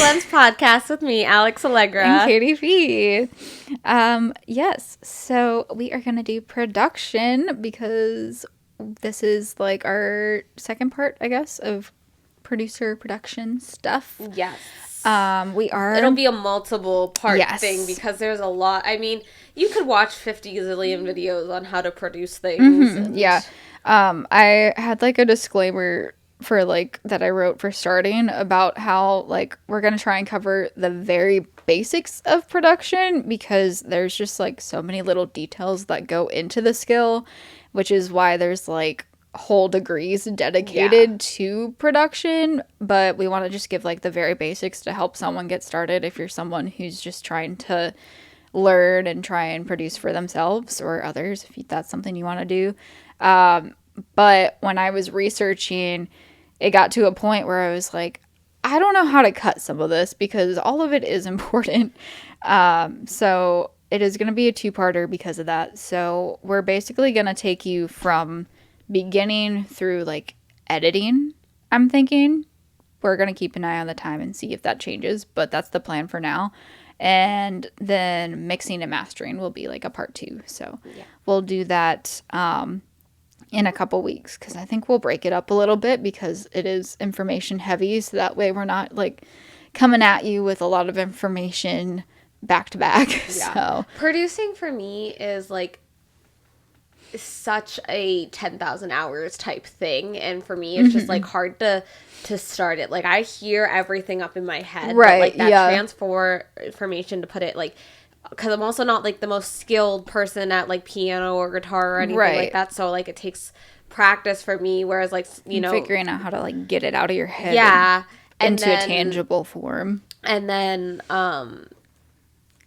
Lens podcast with me, Alex Allegra. And Katie V. Yes, so we are going to do production because this is like our second part, I guess, of producer production stuff. Yes. It'll be a multiple part thing because there's a lot. I mean, you could watch 50 gazillion videos on how to produce things. I had like a disclaimer for like that I wrote for starting about how like we're gonna try and cover the very basics of production because there's just like so many little details that go into the skill, which is why there's like whole degrees dedicated to production. But we want to just give like the very basics to help someone get started if you're someone who's just trying to learn and try and produce for themselves or others if that's something you want to do. But when I was researching, it got to a point where I was like, I don't know how to cut some of this because all of it is important. So it is going to be a two-parter because of that. So we're basically going to take you from beginning through like editing, I'm thinking. We're going to keep an eye on the time and see if that changes, but that's the plan for now. And then mixing and mastering will be like a part 2. So we'll do that in a couple weeks because I think we'll break it up a little bit because it is information heavy, so that way we're not like coming at you with a lot of information back to back. So producing for me is like such a 10,000 hours type thing, and for me it's just like hard to start it. Like I hear everything up in my head, right? But, like that transformation to put it like, because I'm also not like the most skilled person at like piano or guitar or anything like that, so like it takes practice for me, whereas like, you know, figuring out how to like get it out of your head into a tangible form. And then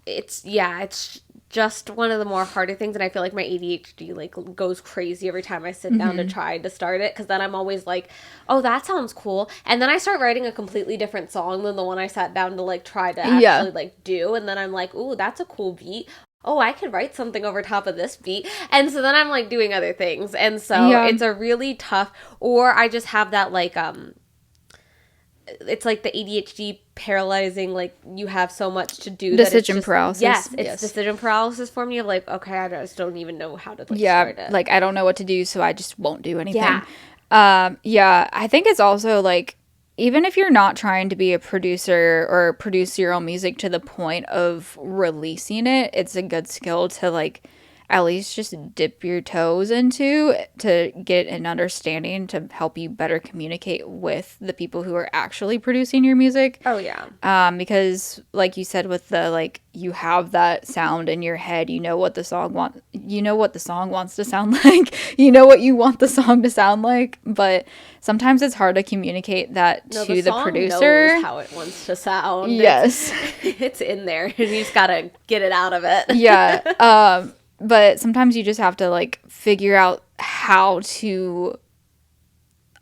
it's just one of the more harder things, and I feel like my ADHD like goes crazy every time I sit down to try to start it, because then I'm always like, oh, that sounds cool, and then I start writing a completely different song than the one I sat down to like try to actually like do, and then I'm like, ooh, that's a cool beat. Oh, I could write something over top of this beat. And so then I'm like doing other things, and so it's a really tough, or I just have that like it's like the ADHD paralyzing, like you have so much to do. Decision paralysis. Yes, it's decision paralysis for me of like, okay, I just don't even know how to like start it. Like I don't know what to do, so I just won't do anything. I think it's also like, even if you're not trying to be a producer or produce your own music to the point of releasing it, it's a good skill to like at least just dip your toes into to get an understanding to help you better communicate with the people who are actually producing your music. Oh yeah. Because like you said with the like, you have that sound in your head, you know what the song wants to sound like, you know what you want the song to sound like, but sometimes it's hard to communicate that to the producer. Knows how it wants to sound. Yes. It's in there and you just gotta get it out of it. Yeah. But sometimes you just have to like figure out how to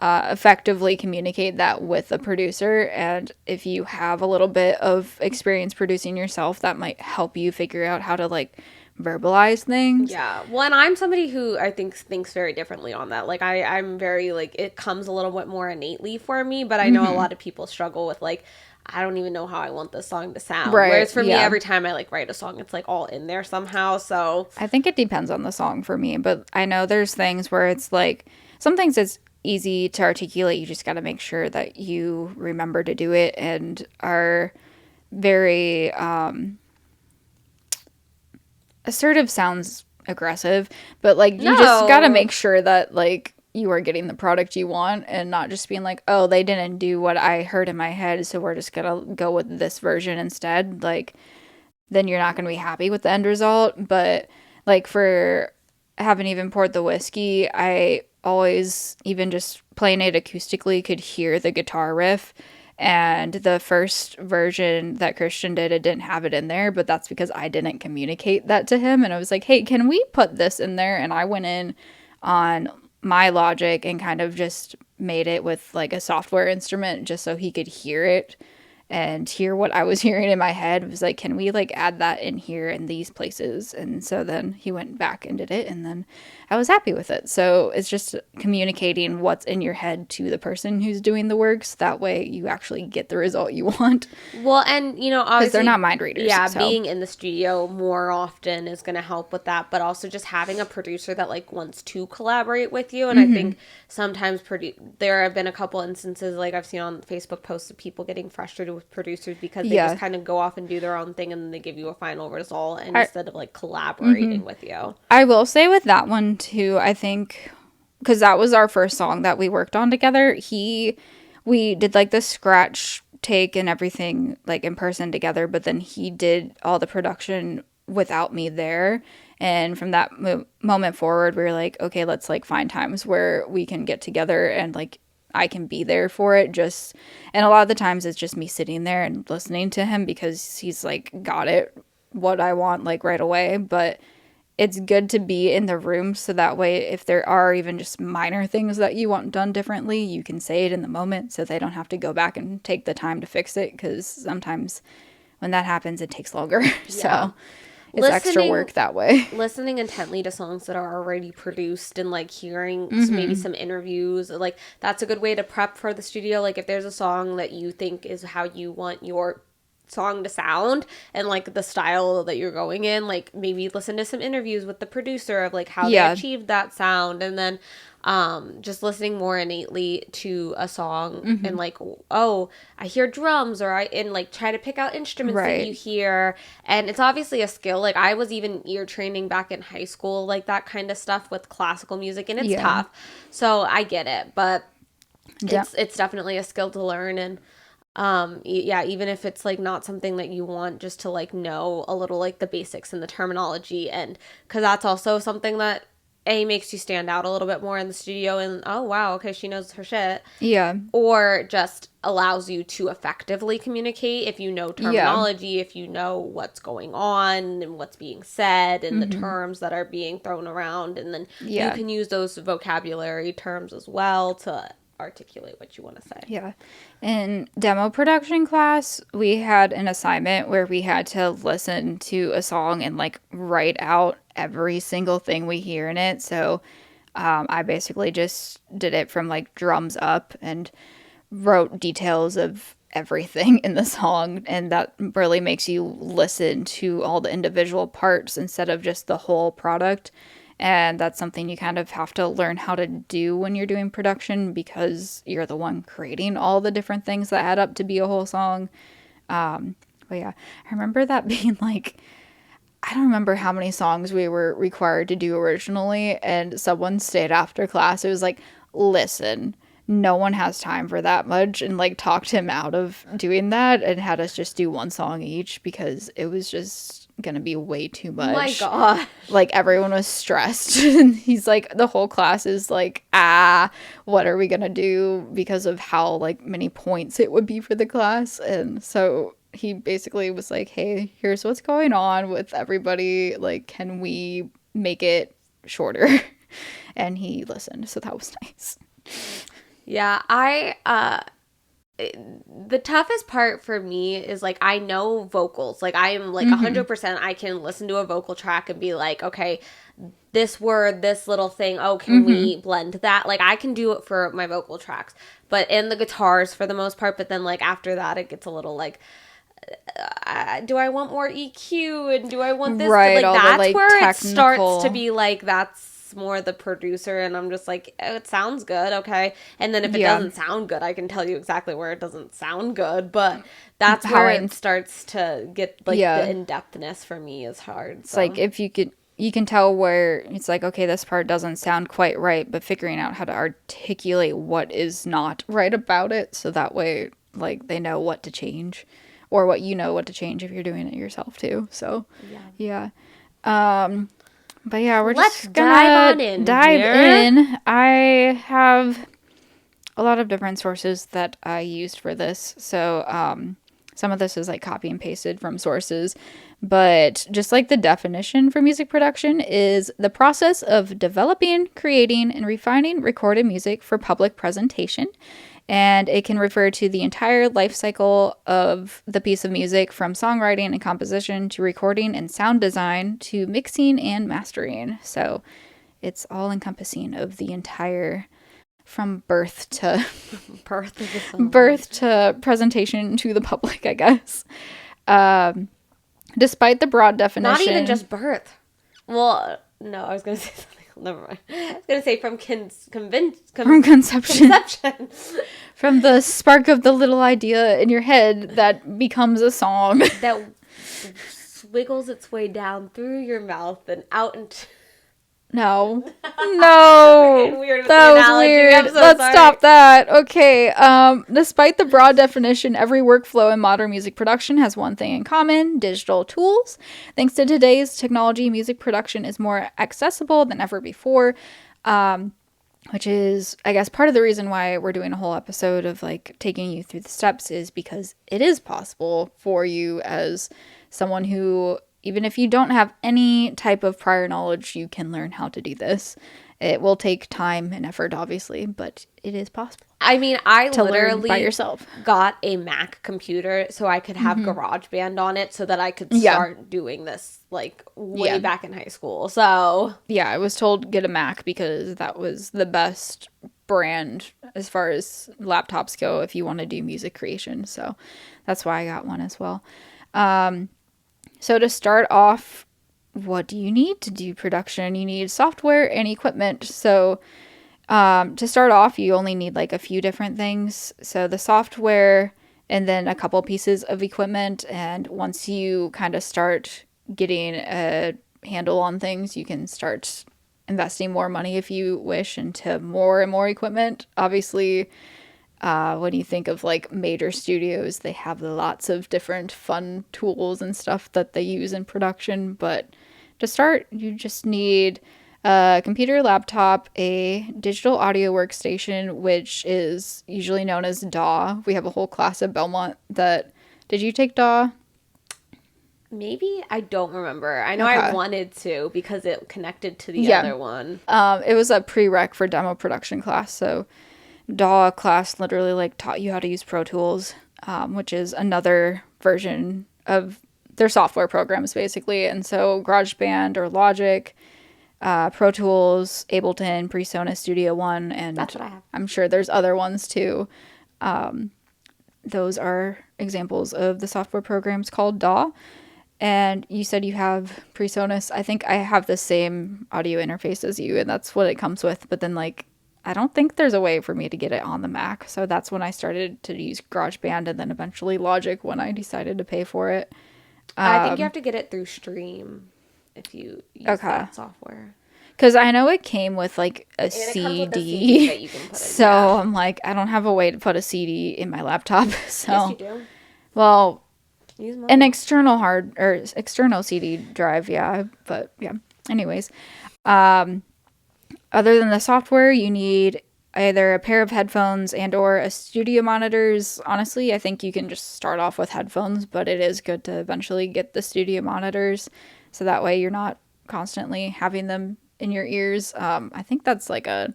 effectively communicate that with a producer. And if you have a little bit of experience producing yourself, that might help you figure out how to like verbalize things. Yeah. Well, and I'm somebody who I think thinks very differently on that. Like I'm very like, it comes a little bit more innately for me, but I know a lot of people struggle with like, I don't even know how I want this song to sound. Right. Whereas for me, every time I like write a song, it's like all in there somehow. So I think it depends on the song for me, but I know there's things where it's like, some things it's easy to articulate. You just got to make sure that you remember to do it and are very assertive. Sounds aggressive, but like you just got to make sure that like you are getting the product you want and not just being like, oh, they didn't do what I heard in my head, so we're just gonna go with this version instead. Like, then you're not gonna be happy with the end result. But like, for Haven't Even Poured the Whiskey, I always, even just playing it acoustically, could hear the guitar riff. And the first version that Christian did, it didn't have it in there, but that's because I didn't communicate that to him. And I was like, hey, can we put this in there? And I went in on my Logic and kind of just made it with like a software instrument just so he could hear it and hear what I was hearing in my head. It was like, can we like add that in here in these places? And so then he went back and did it, and then I was happy with it. So it's just communicating what's in your head to the person who's doing the work, so that way you actually get the result you want. Well, and you know, Because obviously, they're not mind readers. yeah, So. being in the studio more often is going to help with that, but also just having a producer that like wants to collaborate with you. And I think sometimes there have been a couple instances like I've seen on Facebook posts of people getting frustrated with producers because they just kind of go off and do their own thing, and then they give you a final result instead of like collaborating with you. I will say with that one too, I think, because that was our first song that we worked on together. We did like the scratch take and everything like in person together, but then he did all the production without me there. And from that moment forward, we were like, okay, let's like find times where we can get together and like I can be there for it. Just, and a lot of the times it's just me sitting there and listening to him because he's like got it what I want like right away. But it's good to be in the room so that way if there are even just minor things that you want done differently, you can say it in the moment so they don't have to go back and take the time to fix it, because sometimes when that happens it takes longer. So it's extra work that way. Listening intently to songs that are already produced and like hearing maybe some interviews, like that's a good way to prep for the studio. Like if there's a song that you think is how you want your song to sound and like the style that you're going in, like maybe listen to some interviews with the producer of like how they achieved that sound, and then just listening more innately to a song and like, oh, I hear drums, or and like try to pick out instruments that you hear. And it's obviously a skill. Like I was even ear training back in high school, like that kind of stuff with classical music, and it's tough. So I get it, but it's definitely a skill to learn. And even if it's like not something that you want, just to like know a little like the basics and the terminology, and because that's also something that makes you stand out a little bit more in the studio, and oh wow, okay, she knows her shit. Or just allows you to effectively communicate if you know terminology, if you know what's going on and what's being said and the terms that are being thrown around, and then you can use those vocabulary terms as well to articulate what you want to say. Yeah. In demo production class, we had an assignment where we had to listen to a song and like write out every single thing we hear in it. So I basically just did it from like drums up and wrote details of everything in the song, and that really makes you listen to all the individual parts instead of just the whole product. And that's something you kind of have to learn how to do when you're doing production, because you're the one creating all the different things that add up to be a whole song. But yeah, I remember that being like, I don't remember how many songs we were required to do originally, and someone stayed after class. It was like, listen, no one has time for that much, and like talked him out of doing that and had us just do one song each because it was just gonna be way too much. Oh my god. Like everyone was stressed. And he's like, the whole class is like, what are we gonna do, because of how like many points it would be for the class. And so he basically was like, hey, here's what's going on with everybody, like, can we make it shorter? And he listened, so that was nice. Yeah, the toughest part for me is like, I know vocals. Like I am like 100%, I can listen to a vocal track and be like, okay, this word, this little thing, oh, can we blend that? Like I can do it for my vocal tracks, but in the guitars for the most part. But then like after that, it gets a little like, do I want more EQ, and do I want this? Right, like that's the, like, where technical... it starts to be like, that's more the producer, and I'm just like, oh, it sounds good, okay. And then if it doesn't sound good, I can tell you exactly where it doesn't sound good, but that's where it starts to get like the in-depthness for me is hard. It's like, if you can tell where it's like, okay, this part doesn't sound quite right, but figuring out how to articulate what is not right about it, so that way like they know what to change, or what you know what to change if you're doing it yourself too. So yeah. But yeah, let's dive in. I have a lot of different sources that I used for this. So some of this is like copy and pasted from sources, but just like the definition for music production is the process of developing, creating, and refining recorded music for public presentation. And it can refer to the entire life cycle of the piece of music, from songwriting and composition to recording and sound design to mixing and mastering. So It's all encompassing of the entire, from birth to Birth of the song. birth to presentation to the public, I guess. Despite the broad definition, Not even just birth. Well, no, I was gonna say something. Never mind. I was gonna say from from conception, conception. from the spark of the little idea in your head that becomes a song. That wiggles its way down through your mouth and out into. No. Weird with the That was analogy. weird. I'm so Let's sorry. stop that. Okay. Despite the broad definition, every workflow in modern music production has one thing in common: digital tools. Thanks to today's technology, music production is more accessible than ever before. Which is, I guess, part of the reason why we're doing a whole episode of like taking you through the steps, is because it is possible for you as someone who, even if you don't have any type of prior knowledge, you can learn how to do this. It will take time and effort, obviously, but it is possible I mean, I to learn literally by yourself. got a Mac computer so I could have GarageBand on it so that I could Yeah. start doing this like way Yeah. back in high school. So Yeah, I was told get a Mac because that was the best brand as far as laptops go if you want to do music creation. So that's why I got one as well. So to start off, what do you need to do production? You need software and equipment. So to start off, you only need like a few different things. So the software and then a couple pieces of equipment. And once you kind of start getting a handle on things, you can start investing more money if you wish into more and more equipment. Obviously, when you think of like major studios, they have lots of different fun tools and stuff that they use in production. But to start, you just need a computer, laptop, a digital audio workstation, which is usually known as DAW. We have a whole class at Belmont that. Did you take DAW? maybe I don't remember. I know Okay. I wanted to because it connected to the Yeah. other one. It was a prereq for demo production class. So DAW class literally like taught you how to use Pro Tools, which is another version of their software programs basically. And so GarageBand or Logic, Pro Tools, Ableton, PreSonus, Studio One, and That's what I have. I'm sure there's other ones too. Those are examples of the software programs called DAW. And you said you have PreSonus. I think I have the same audio interface as you, and that's what it comes with. But then, like, I don't think there's a way for me to get it on the Mac. So that's when I started to use GarageBand and then eventually Logic when I decided to pay for it. I think you have to get it through Stream if you use that software. Because I know it came with, like, a And it comes with a CD. CD that you can put in. So Yeah. I'm like, I don't have a way to put a CD in my laptop. So, Yes, you do. well, Use mine. an external hard or external CD drive, yeah. But yeah. Anyways, other than the software, you need either a pair of headphones and or a studio monitors. Honestly, I think you can just start off with headphones, but it is good to eventually get the studio monitors, so that way you're not constantly having them in your ears. I think that's like a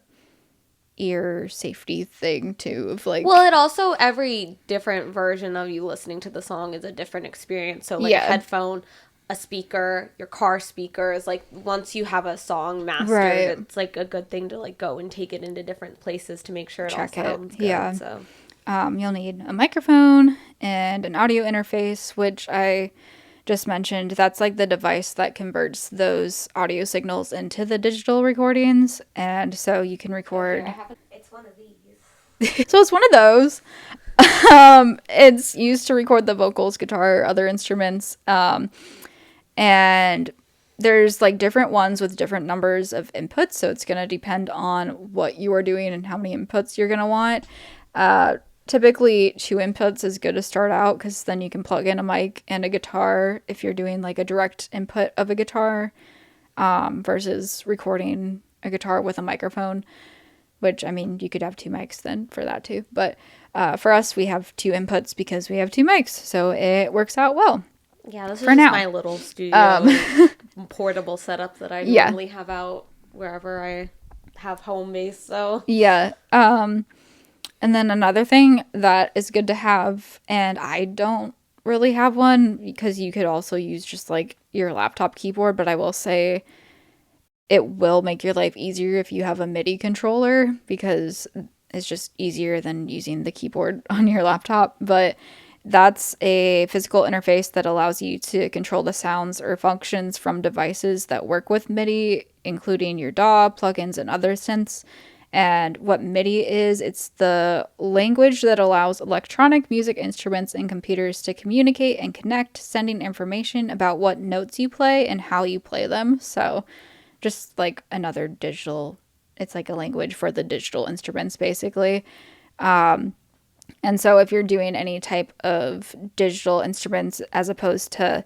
ear safety thing too, of like, Well, it also, every different version of you listening to the song is a different experience. So, like, Yeah. a headphone, a speaker, your car speakers, like, once you have a song mastered, Right. it's, like, a good thing to, like, go and take it into different places to make sure it Check all it. sounds good. Yeah. So, you'll need a microphone and an audio interface, which I just mentioned. That's like the device that converts those audio signals into the digital recordings, and so you can record. it's one of these. So it's one of those. It's used to record the vocals, guitar, other instruments, and there's like different ones with different numbers of inputs, so it's going to depend on what you are doing and how many inputs you're going to want. Typically 2 inputs is good to start out, because then you can plug in a mic and a guitar if you're doing like a direct input of a guitar, versus recording a guitar with a microphone, which, I mean, you could have 2 mics then for that too. But for us, we have 2 inputs because we have 2 mics, so it works out well. Yeah, this is For just now. my little studio portable setup that I Yeah. normally have out wherever I have home base. So, Yeah. And then another thing that is good to have, and I don't really have one because you could also use just like your laptop keyboard, but I will say it will make your life easier if you have a MIDI controller, because it's just easier than using the keyboard on your laptop. But that's a physical interface that allows you to control the sounds or functions from devices that work with MIDI, including your DAW, plugins, and other synths. And what MIDI is, it's the language that allows electronic music instruments and computers to communicate and connect, sending information about what notes you play and how you play them. So just like another digital, it's like a language for the digital instruments, basically. And so if you're doing any type of digital instruments as opposed to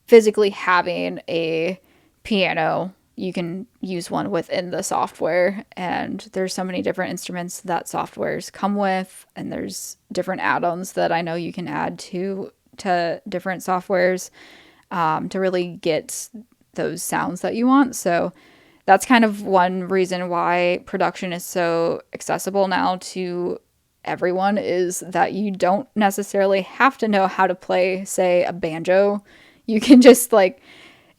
physically having a piano, you can use one within the software. And there's so many different instruments that softwares come with, and there's different add-ons that I know you can add to different softwares to really get those sounds that you want. So that's kind of one reason why production is so accessible now to everyone, is that you don't necessarily have to know how to play, say, a banjo. You can just, like,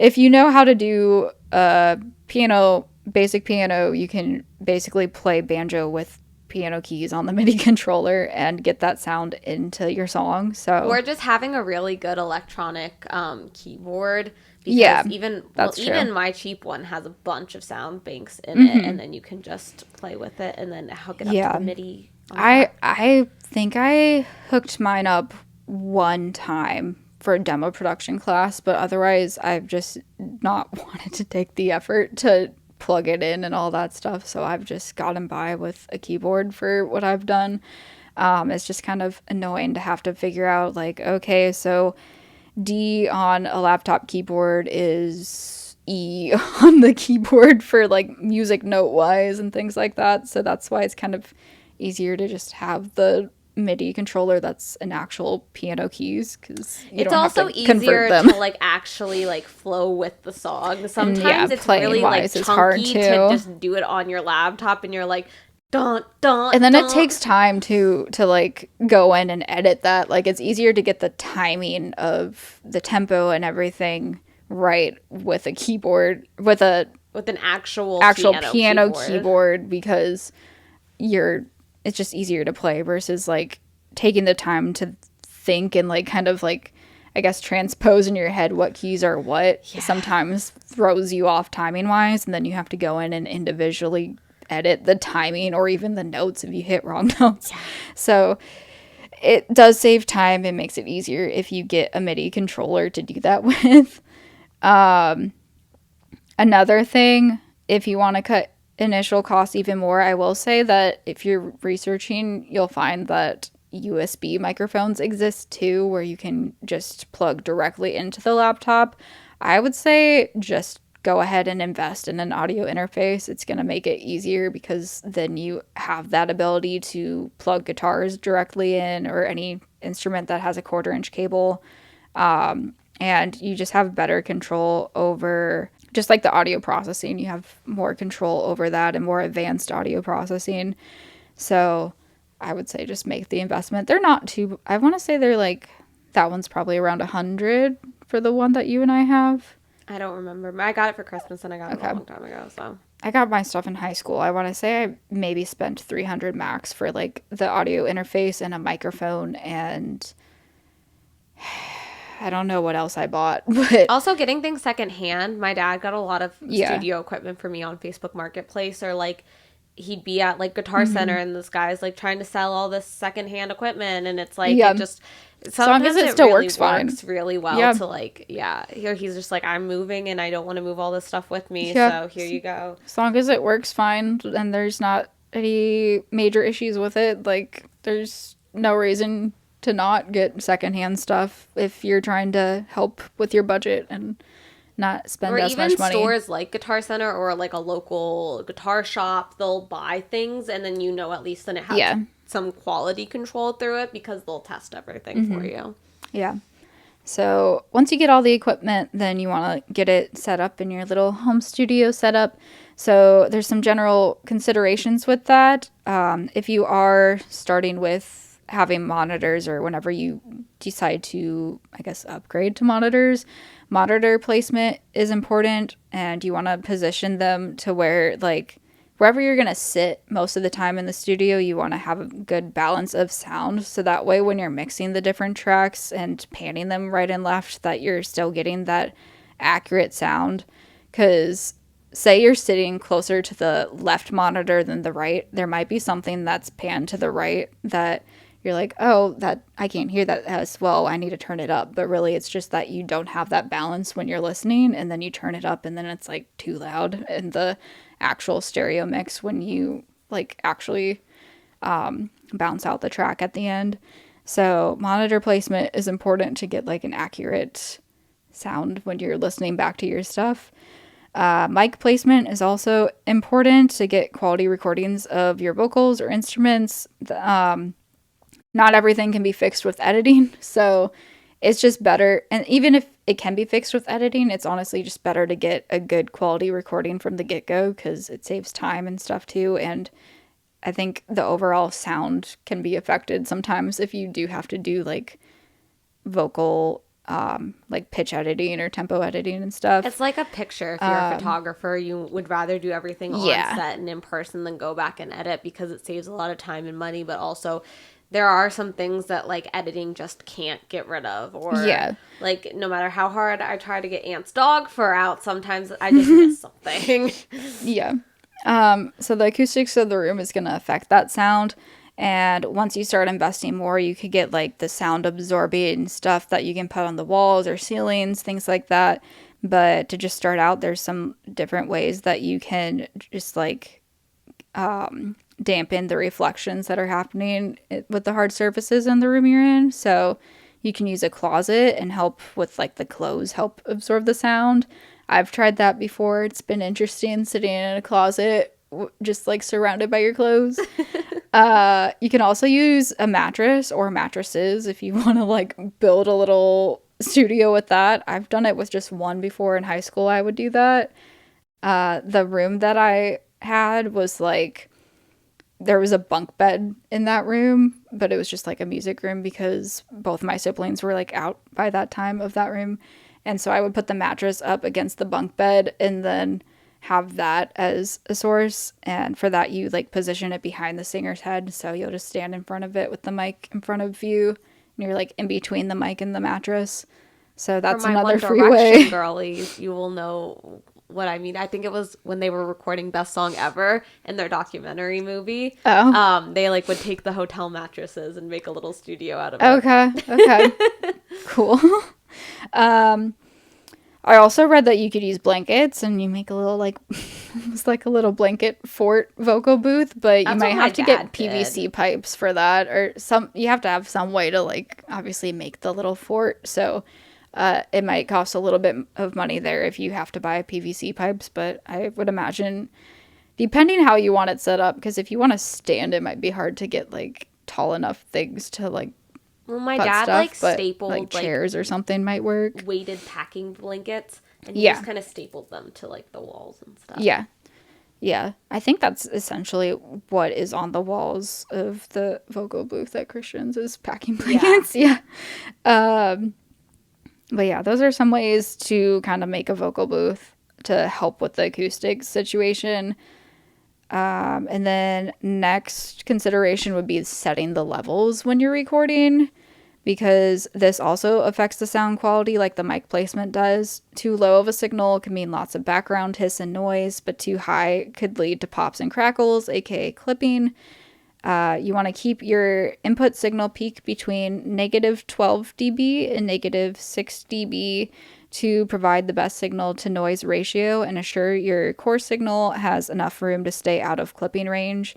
if you know how to do a piano, basic piano, you can basically play banjo with piano keys on the MIDI controller and get that sound into your song. So, or just having a really good electronic keyboard, because yeah, even that's even true. my cheap one has a bunch of sound banks in it, and then you can just play with it and then hook it up to the MIDI. I think I hooked mine up one time for a demo production class, but otherwise I've just not wanted to take the effort to plug it in and all that stuff. So I've just gotten by with a keyboard for what I've done. It's just kind of annoying to have to figure out, like, okay, so D on a laptop keyboard is E on the keyboard for like music note wise and things like that. So that's why it's kind of easier to just have the MIDI controller that's an actual piano keys, because you It's don't have also to easier convert them. to like actually like flow with the song. Sometimes it's playing really like wise is hard chunky too. to just do it on your laptop, and you're like, dun dun. And then dun. it takes time to like go in and edit that. Like, it's easier to get the timing of the tempo and everything right with a keyboard, with an actual piano keyboard, because it's just easier to play versus like taking the time to think and like kind of like, I guess, transpose in your head what keys are what. Sometimes throws you off timing wise, and then you have to go in and individually edit the timing or even the notes if you hit wrong notes. So it does save time and makes it easier if you get a MIDI controller to do that with. Another thing, if you want to cut initial costs even more, I will say that if you're researching, you'll find that USB microphones exist too, where you can just plug directly into the laptop. I would say just go ahead and invest in an audio interface. It's going to make it easier, because then you have that ability to plug guitars directly in, or any instrument that has a 1/4-inch cable. And you just have better control over just like the audio processing. You have more control over that and more advanced audio processing. So I would say just make the investment. They're not too, I want to say they're like, that one's probably around 100 for the one that you and I have. I don't remember. I got it for Christmas, and I got it a long time ago. So I got my stuff in high school. I want to say I maybe spent 300 max for like the audio interface and a microphone, and I don't know what else I bought, but also getting things secondhand. My dad got a lot of studio equipment for me on Facebook Marketplace, or like he'd be at like Guitar Center, and this guy's like trying to sell all this secondhand equipment, and it's like it just sometimes it still really works really well to like he's just like, I'm moving and I don't want to move all this stuff with me, so here you go. As long as it works fine and there's not any major issues with it, like there's no reason to not get secondhand stuff if you're trying to help with your budget and not spend as much money. Or even stores like Guitar Center or like a local guitar shop, they'll buy things, and then at least then it has some quality control through it, because they'll test everything for you. Yeah. So once you get all the equipment, then you want to get it set up in your little home studio setup. So there's some general considerations with that. If you are starting with having monitors, or whenever you decide to, I guess, upgrade to monitors, Monitor placement is important, and you want to position them to where, like, wherever you're going to sit most of the time in the studio, you want to have a good balance of sound. So that way, when you're mixing the different tracks and panning them right and left, that you're still getting that accurate sound. Because say you're sitting closer to the left monitor than the right, there might be something that's panned to the right that you're like, oh, that I can't hear that as well. I need to turn it up. But really, it's just that you don't have that balance when you're listening, and then you turn it up, and then it's like too loud in the actual stereo mix when you like actually bounce out the track at the end. So monitor placement is important to get like an accurate sound when you're listening back to your stuff. Mic placement is also important to get quality recordings of your vocals or instruments. Not everything can be fixed with editing, so it's just better. And even if it can be fixed with editing, it's honestly just better to get a good quality recording from the get-go because it saves time and stuff too. And I think the overall sound can be affected sometimes if you do have to do like vocal like pitch editing or tempo editing and stuff. It's like a picture. If you're a photographer, you would rather do everything on set and in person than go back and edit because it saves a lot of time and money, but also there are some things that like editing just can't get rid of, or like no matter how hard I try to get Aunt's dog fur out, sometimes I just miss something. So the acoustics of the room is going to affect that sound. And once you start investing more, you could get like the sound absorbing stuff that you can put on the walls or ceilings, things like that. But to just start out, there's some different ways that you can just like dampen the reflections that are happening with the hard surfaces in the room you're in. So you can use a closet and help with like the clothes help absorb the sound. I've tried that before. It's been interesting sitting in a closet just like surrounded by your clothes. You can also use a mattress or mattresses if you want to like build a little studio with that. I've done it with just one before in high school. I would do that. The room that I had was like, there was a bunk bed in that room, but it was just like a music room because both my siblings were like out by that time of that room. And so I would put the mattress up against the bunk bed and then have that as a source. And for that, you like position it behind the singer's head. So you'll just stand in front of it with the mic in front of you, and you're like in between the mic and the mattress. So that's another free way. Girlies, you will know what I mean. I think it was when they were recording Best Song Ever in their documentary movie. They like would take the hotel mattresses and make a little studio out of it. Okay. Cool. I also read that you could use blankets and you make a little like it's like a little blanket fort vocal booth, but you might have to get PVC pipes for that, or you have to have some way to like obviously make the little fort. So it might cost a little bit of money there if you have to buy PVC pipes, but I would imagine depending how you want it set up, because if you want to stand, it might be hard to get like tall enough things to like. Well, my dad like stapled like chairs or something might work. Weighted packing blankets, and he just kind of stapled them to like the walls and stuff. Yeah. I think that's essentially what is on the walls of the vocal booth at Christian's is packing blankets. Yeah. But yeah, those are some ways to kind of make a vocal booth to help with the acoustic situation. And then next consideration would be setting the levels when you're recording, because this also affects the sound quality like the mic placement does. Too low of a signal can mean lots of background hiss and noise, but too high could lead to pops and crackles, aka clipping. You want to keep your input signal peak between negative 12 dB and negative 6 dB to provide the best signal to noise ratio and assure your core signal has enough room to stay out of clipping range.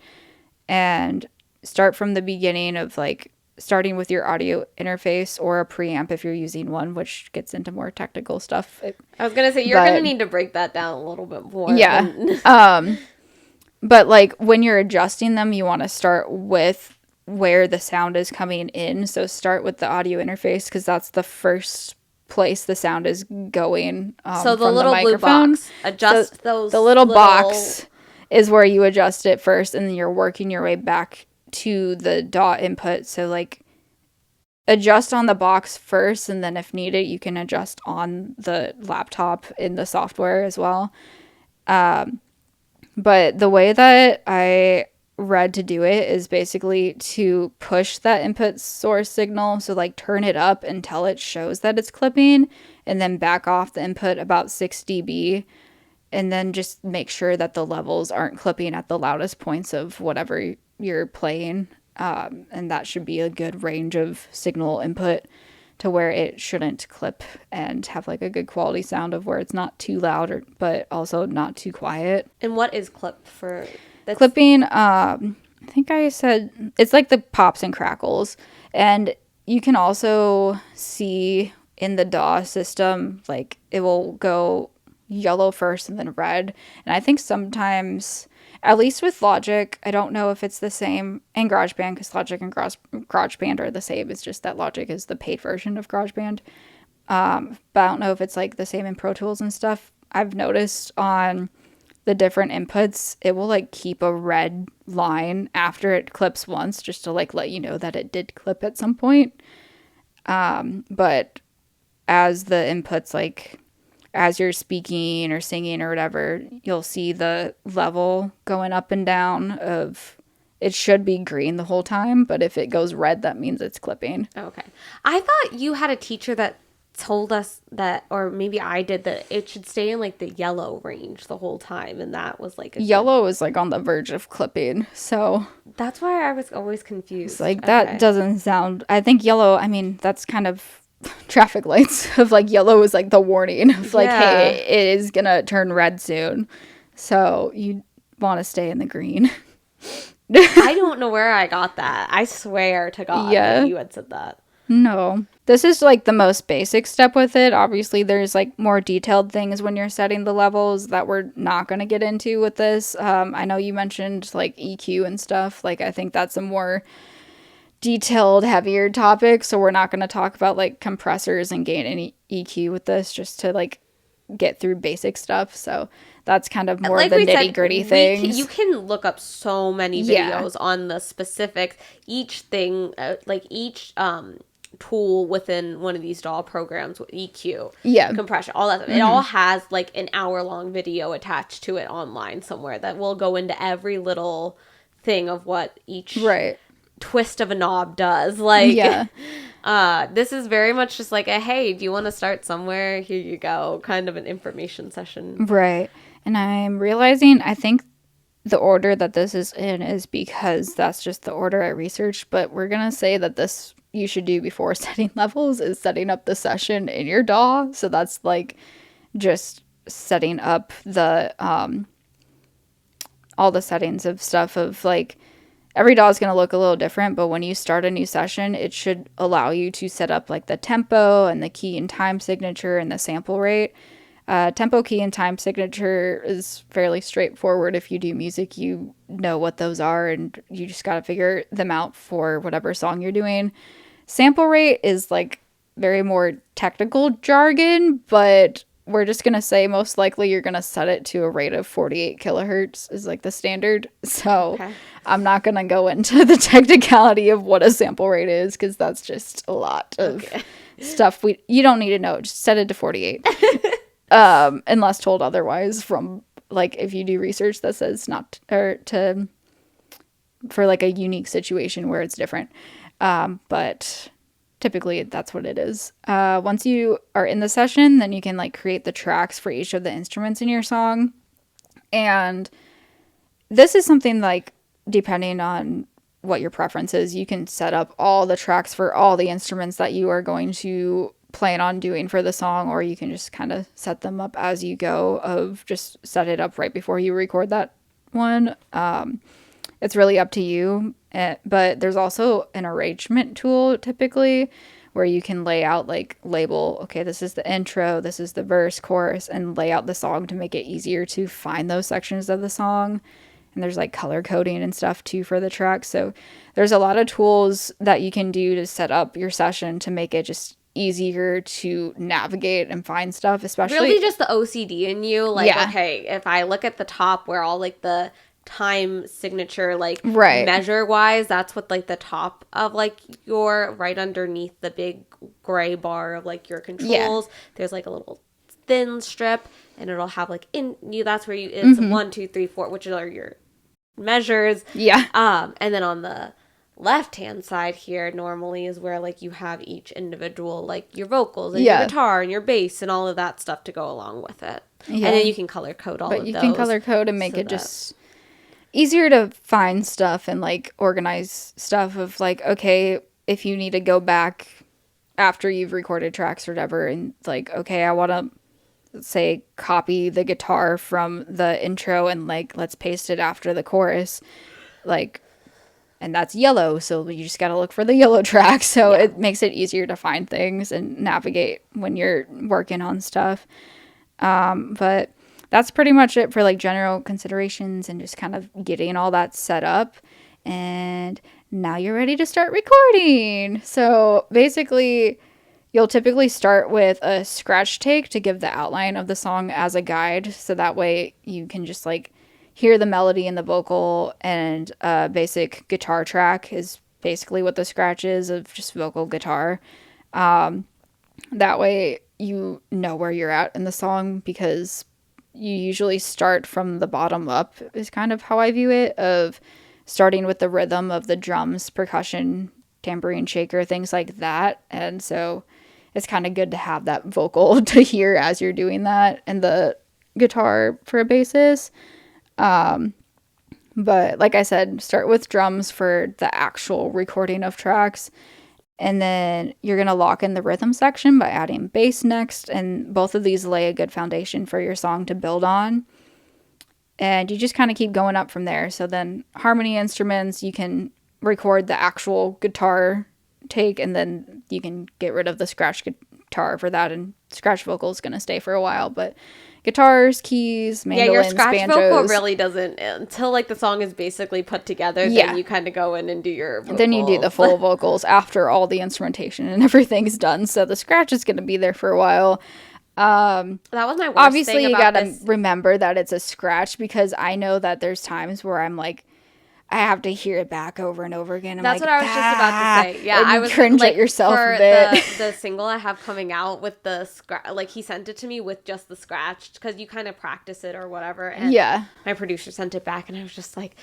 And start from the beginning of like starting with your audio interface or a preamp if you're using one, which gets into more technical stuff. I was going to say, you're going to need to break that down a little bit more. Yeah. But like when you're adjusting them, you want to start with where the sound is coming in. So start with the audio interface because that's the first place the sound is going. So the little blue box, adjust those. The little box is where you adjust it first, and then you're working your way back to the DAW input. So like adjust on the box first, and then if needed, you can adjust on the laptop in the software as well. But the way that I read to do it is basically to push that input source signal. So, like, turn it up until it shows that it's clipping, and then back off the input about 6 dB. And then just make sure that the levels aren't clipping at the loudest points of whatever you're playing. And that should be a good range of signal input to where it shouldn't clip and have like a good quality sound of where it's not too loud but also not too quiet. And what is clip for? That's... Clipping, I think I said it's like the pops and crackles. And you can also see in the DAW system, like it will go yellow first and then red. And I think sometimes, at least with Logic, I don't know if it's the same in GarageBand, because Logic and GarageBand are the same. It's just that Logic is the paid version of GarageBand. But I don't know if it's like the same in Pro Tools and stuff. I've noticed on the different inputs, it will like keep a red line after it clips once, just to like let you know that it did clip at some point. But as the inputs, like as you're speaking or singing or whatever, you'll see the level going up and down of, it should be green the whole time, but if it goes red, that means it's clipping. Okay. I thought you had a teacher that told us that, or maybe I did, that it should stay in like the yellow range the whole time, and that was like yellow is like on the verge of clipping, so that's why I was always confused. It's like that doesn't sound, I think yellow, I mean, that's kind of traffic lights of like yellow is like the warning of like, hey, it is gonna turn red soon, so you want to stay in the green. I don't know where I got that. I swear to God that you had said that. No, this is like the most basic step with it. Obviously there's like more detailed things when you're setting the levels that we're not going to get into with this. I know you mentioned like EQ and stuff, like I think that's a more detailed, heavier topic, so we're not going to talk about like compressors and gain any EQ with this, just to like get through basic stuff. So that's kind of more like the nitty-gritty things. You can look up so many videos on the specific, each thing, like each tool within one of these DAW programs with EQ, compression, all that stuff. It all has like an hour-long video attached to it online somewhere that will go into every little thing of what each twist of a knob does. Like, this is very much just like a, hey, do you want to start somewhere? Here you go, kind of an information session. Right. And I'm realizing, I think the order that this is in is because that's just the order I researched, but we're going to say that this you should do before setting levels is setting up the session in your DAW. So that's like just setting up the all the settings of stuff of like, every DAW is going to look a little different, but when you start a new session, it should allow you to set up like the tempo and the key and time signature and the sample rate. Tempo, key, and time signature is fairly straightforward. If you do music, you know what those are, and you just got to figure them out for whatever song you're doing. Sample rate is like very more technical jargon, but we're just going to say most likely you're going to set it to a rate of 48 kilohertz is like the standard. So I'm not going to go into the technicality of what a sample rate is, because that's just a lot of stuff you don't need to know. Just set it to 48. Unless told otherwise from like, if you do research that says not, or to, for like a unique situation where it's different. But typically that's what it is. Once you are in the session, then you can like create the tracks for each of the instruments in your song. And this is something like, depending on what your preference is, you can set up all the tracks for all the instruments that you are going to plan on doing for the song, or you can just kind of set them up as you go, of just set it up right before you record that one. It's really up to you. But there's also an arrangement tool typically where you can lay out, like, label, okay, this is the intro, this is the verse, chorus, and lay out the song to make it easier to find those sections of the song. And there's like color coding and stuff too for the track. So there's a lot of tools that you can do to set up your session to make it just easier to navigate and find stuff, especially really just the OCD in you. Like, okay, if I look at the top where all like the time signature, like Right. measure wise, that's what like the top of like your right underneath the big gray bar of like your controls. There's like a little thin strip, and it'll have like in you. That's where you it's 1, 2, 3, 4, which are your measures. Yeah. And then on the left hand side here normally is where like you have each individual like your vocals and your guitar and your bass and all of that stuff to go along with it. Yeah. And then you can color code all of those. But you can color code and make it just easier to find stuff and like organize stuff of like, okay, if you need to go back after you've recorded tracks or whatever, and like, okay, I want to say copy the guitar from the intro and like let's paste it after the chorus, like, and that's yellow, so you just got to look for the yellow track. So it makes it easier to find things and navigate when you're working on stuff. But that's pretty much it for like general considerations and just kind of getting all that set up. And now you're ready to start recording. So basically, you'll typically start with a scratch take to give the outline of the song as a guide. So that way you can just like hear the melody and the vocal, and a basic guitar track is basically what the scratch is, of just vocal guitar. That way you know where you're at in the song, because you usually start from the bottom up is kind of how I view it, of starting with the rhythm of the drums, percussion, tambourine shaker, things like that. And so it's kind of good to have that vocal to hear as you're doing that, and the guitar for a basis. But like I said, start with drums for the actual recording of tracks. And then you're going to lock in the rhythm section by adding bass next. And both of these lay a good foundation for your song to build on. And you just kind of keep going up from there. So then harmony instruments, you can record the actual guitar take, and then you can get rid of the scratch guitar for that. And scratch vocal is going to stay for a while. But guitars, keys, mandolins, your scratch banjos. vocal really doesn't, until like the song is basically put together, then you kind of go in and do your vocals. Then you do the full vocals after all the instrumentation and everything's done. So the scratch is going to be there for a while. That was my worst obviously thing you about gotta this. remember that it's a scratch, because I know that there's times where I'm like, I have to hear it back over and over again. That's what I was just about to say. Yeah, and I was cringe like, at yourself for a bit. the single I have coming out with the scratch, like he sent it to me with just the scratch, because you kind of practice it or whatever. And my producer sent it back, and I was just like,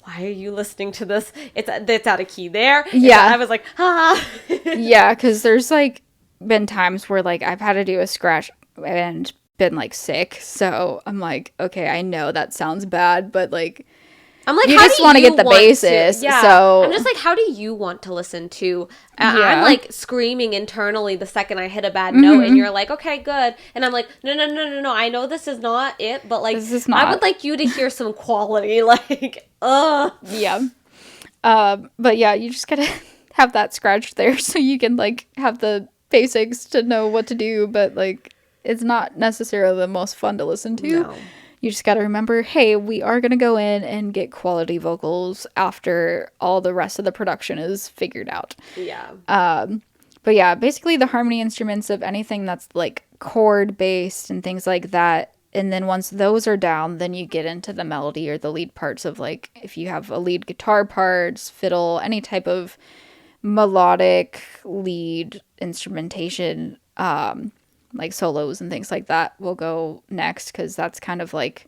"Why are you listening to this? It's out of key there." I was like, "Ah." Yeah, because there's like been times where like I've had to do a scratch and been like sick, so I'm like, okay, I know that sounds bad, but like, I'm like, you how just want to get the basis. So I'm just like, how do you want to listen to? I'm like screaming internally the second I hit a bad note, and you're like, okay, good. And I'm like, no. I know this is not it, but like, I would like you to hear some quality. Like, yeah. But yeah, you just gotta have that scratch there so you can like have the basics to know what to do. But like, it's not necessarily the most fun to listen to. No. You just got to remember, hey, we are going to go in and get quality vocals after all the rest of the production is figured out. Yeah. But yeah, basically the harmony instruments of anything that's like chord based and things like that. And then once those are down, then you get into the melody or the lead parts of like, if you have a lead guitar parts, fiddle, any type of melodic lead instrumentation, like solos and things like that will go next, because that's kind of like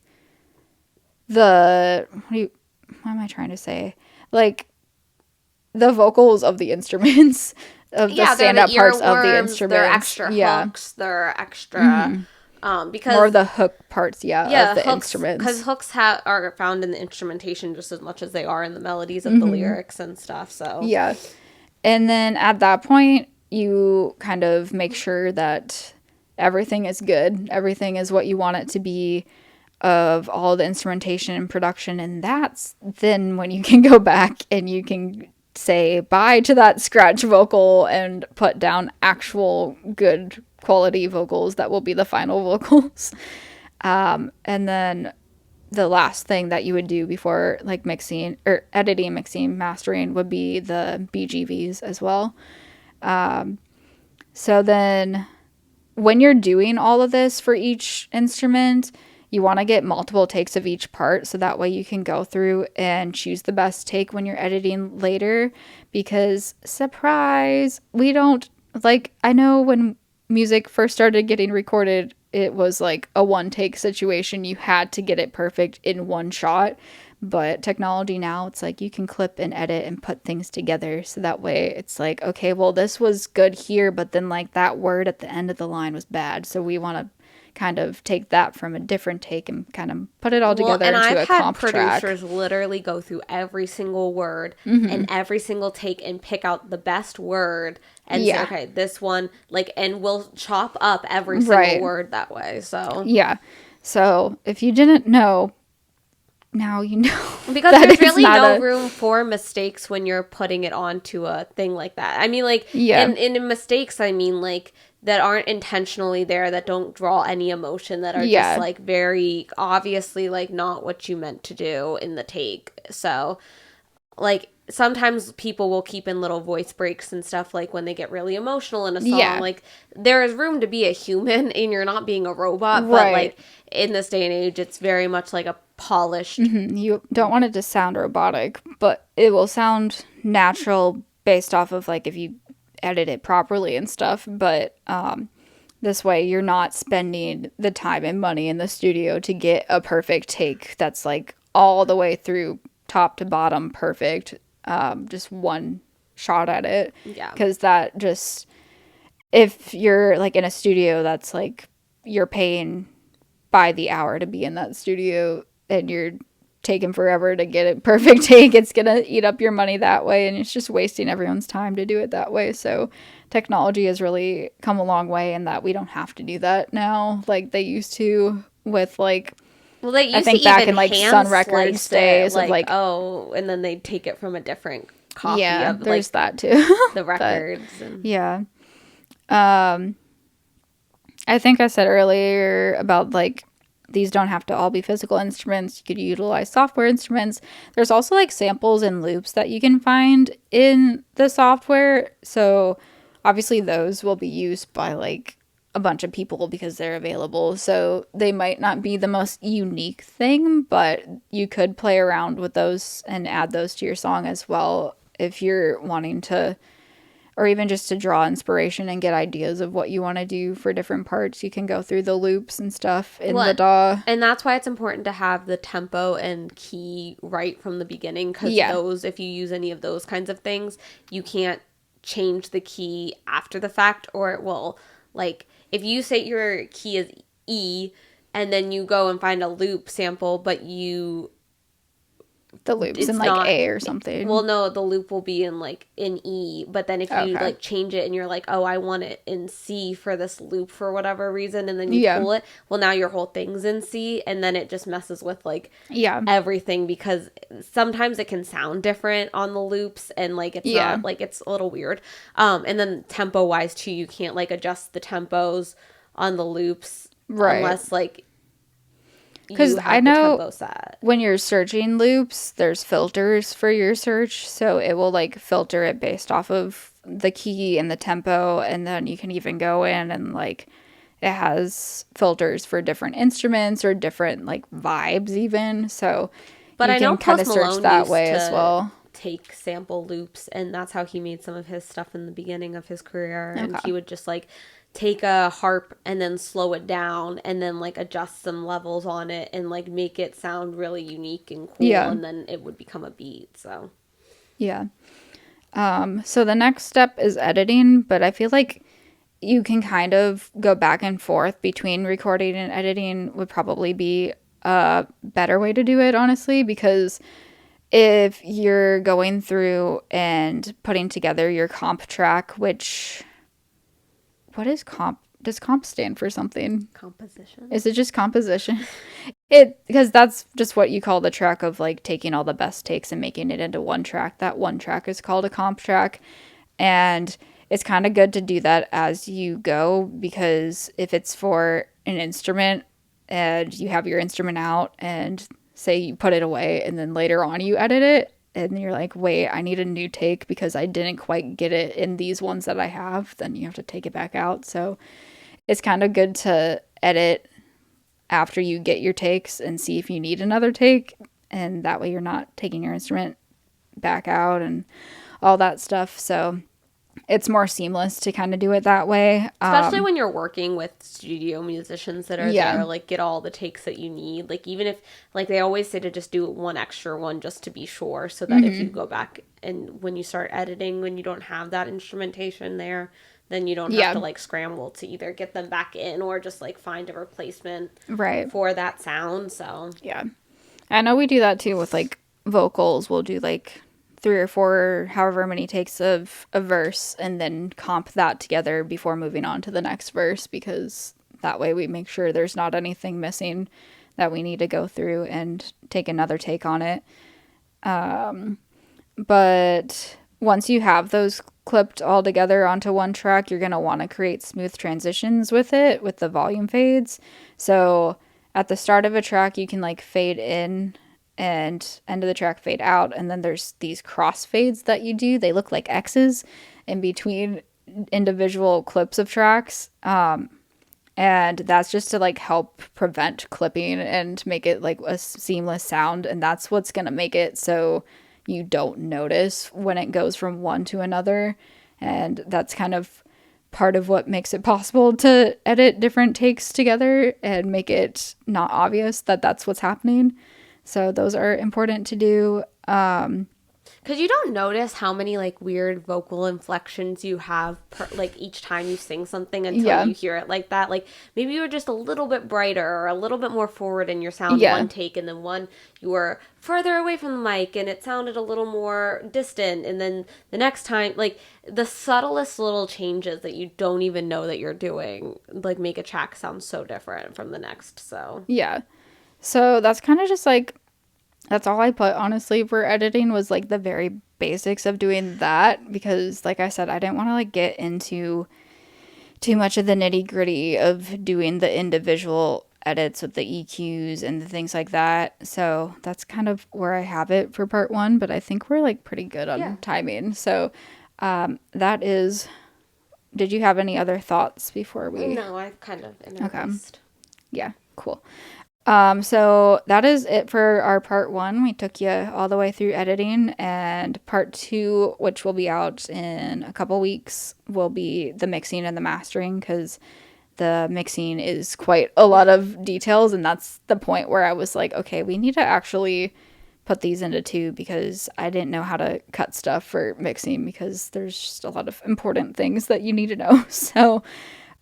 what am I trying to say? Like the vocals of the instruments, of the stand-up parts of the instruments. They're extra hooks. They're extra, because more of the hook parts, of the hooks, instruments. because hooks are found in the instrumentation just as much as they are in the melodies of the lyrics and stuff. So yeah, and then at that point, you kind of make sure that everything is good. Everything is what you want it to be, of all the instrumentation and production. And that's then when you can go back and you can say bye to that scratch vocal and put down actual good quality vocals that will be the final vocals. And then the last thing that you would do before like mixing or editing, mixing, mastering would be the BGVs as well. So then when you're doing all of this for each instrument, you want to get multiple takes of each part so that way you can go through and choose the best take when you're editing later, because surprise, we don't like, I know when music first started getting recorded, it was like a one take situation. You had to get it perfect in one shot. But technology now, it's like you can clip and edit and put things together. So that way it's like, okay, well, this was good here, but then like that word at the end of the line was bad. So we want to kind of take that from a different take and kind of put it all together and into I've a had comp track. producers literally go through every single word and every single take and pick out the best word and say, okay, this one, like, and we'll chop up every single word that way. So yeah. So if you didn't know, now you know. Because there's really no room for mistakes when you're putting it onto a thing like that. I mean, like, in mistakes, I mean, like, that aren't intentionally there, that don't draw any emotion, that are just, like, very obviously, like, not what you meant to do in the take. So, like, sometimes people will keep in little voice breaks and stuff, like, when they get really emotional in a song. Like, there is room to be a human, and you're not being a robot, but, like, in this day and age, it's very much like a polished. You don't want it to sound robotic, but it will sound natural based off of like if you edit it properly and stuff. But this way you're not spending the time and money in the studio to get a perfect take that's like all the way through top to bottom perfect, just one shot at it. Because that just, if you're like in a studio that's like you're paying by the hour to be in that studio and you're taking forever to get it perfect take, it's gonna eat up your money that way, and it's just wasting everyone's time to do it that way. So technology has really come a long way in that we don't have to do that now like they used to with like, well, they used I think to back even in like Sun Records days like, of like, oh, and then they'd take it from a different copy of there's like that too. the records. I think I said earlier about like these don't have to all be physical instruments. You could utilize software instruments. There's also like samples and loops that you can find in the software. So obviously those will be used by like a bunch of people because they're available. So they might not be the most unique thing, but you could play around with those and add those to your song as well if you're wanting to, or even just to draw inspiration and get ideas of what you want to do for different parts. You can go through the loops and stuff in the DAW. And that's why it's important to have the tempo and key right from the beginning, because those, if you use any of those kinds of things, you can't change the key after the fact, or it will, like, if you say your key is E and then you go and find a loop sample, but the loop's in like not, A or something. Well, no, the loop will be in like in E, but then if you like change it and you're like, oh, I want it in C for this loop for whatever reason, and then you pull it, well, now your whole thing's in C, and then it just messes with like everything, because sometimes it can sound different on the loops, and like it's not, like, it's a little weird. And then tempo wise too, you can't like adjust the tempos on the loops unless like, because I know when you're searching loops, there's filters for your search. So it will like filter it based off of the key and the tempo. And then you can even go in and like it has filters for different instruments or different like vibes even. So but you I know can kind of search that way as well. Take sample loops, and that's how he made some of his stuff in the beginning of his career. And he would just like take a harp and then slow it down and then like adjust some levels on it and like make it sound really unique and cool, and then it would become a beat. So so the next step is editing, but I feel like you can kind of go back and forth between recording and editing would probably be a better way to do it, honestly, because if you're going through and putting together your comp track, which, what is comp? Does comp stand for something? Composition. Is it just composition? Because that's just what you call the track of like taking all the best takes and making it into one track. That one track is called a comp track. And it's kind of good to do that as you go, because if it's for an instrument and you have your instrument out and say you put it away and then later on you edit it and you're like, wait, I need a new take because I didn't quite get it in these ones that I have, then you have to take it back out. So it's kind of good to edit after you get your takes and see if you need another take. And that way you're not taking your instrument back out and all that stuff. So it's more seamless to kind of do it that way. Especially when you're working with studio musicians that are there, like get all the takes that you need. Like even if, like they always say to just do one extra one just to be sure, so that if you go back and when you start editing, when you don't have that instrumentation there, then you don't have to like scramble to either get them back in or just like find a replacement for that sound. So yeah, I know we do that too with like vocals. We'll do like 3 or 4, however many takes of a verse, and then comp that together before moving on to the next verse, because that way we make sure there's not anything missing that we need to go through and take another take on it. But once you have those clipped all together onto one track, you're going to want to create smooth transitions with it, with the volume fades. So at the start of a track, you can like fade in and end of the track fade out, and then there's these cross fades that you do. They look like X's in between individual clips of tracks, and that's just to like help prevent clipping and make it like a seamless sound. And that's what's gonna make it so you don't notice when it goes from one to another. And that's kind of part of what makes it possible to edit different takes together and make it not obvious that that's what's happening. So those are important to do. Because you don't notice how many like weird vocal inflections you have like each time you sing something until you hear it like that. Like maybe you were just a little bit brighter or a little bit more forward in your sound one take, and then one you were further away from the mic and it sounded a little more distant, and then the next time, like the subtlest little changes that you don't even know that you're doing like make a track sound so different from the next. So that's kind of just like, that's all I put, honestly, for editing, was like the very basics of doing that, because like I said, I didn't want to like get into too much of the nitty gritty of doing the individual edits with the EQs and the things like that. So that's kind of where I have it for part 1, but I think we're like pretty good on timing. So that is, did you have any other thoughts before we? No, I've kind of intermixed. Yeah, cool. So that is it for our part 1. We took you all the way through editing, and part 2, which will be out in a couple weeks, will be the mixing and the mastering, because the mixing is quite a lot of details, and that's the point where I was like, okay, we need to actually put these into 2, because I didn't know how to cut stuff for mixing, because there's just a lot of important things that you need to know. So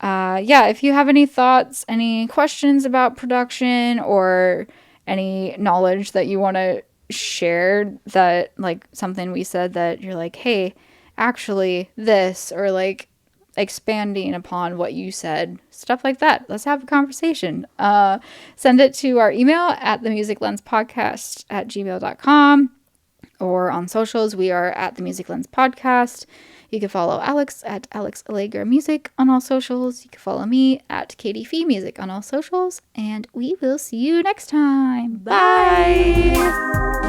if you have any thoughts, any questions about production, or any knowledge that you want to share, that like something we said that you're like, hey, actually this, or like expanding upon what you said, stuff like that, let's have a conversation. Send it to our email at themusiclenspodcast@gmail.com, or on socials, we are at the Music Lens Podcast. You can follow Alex at Alex Allegra Music on all socials. You can follow me at Katie Fee Music on all socials. And we will see you next time. Bye!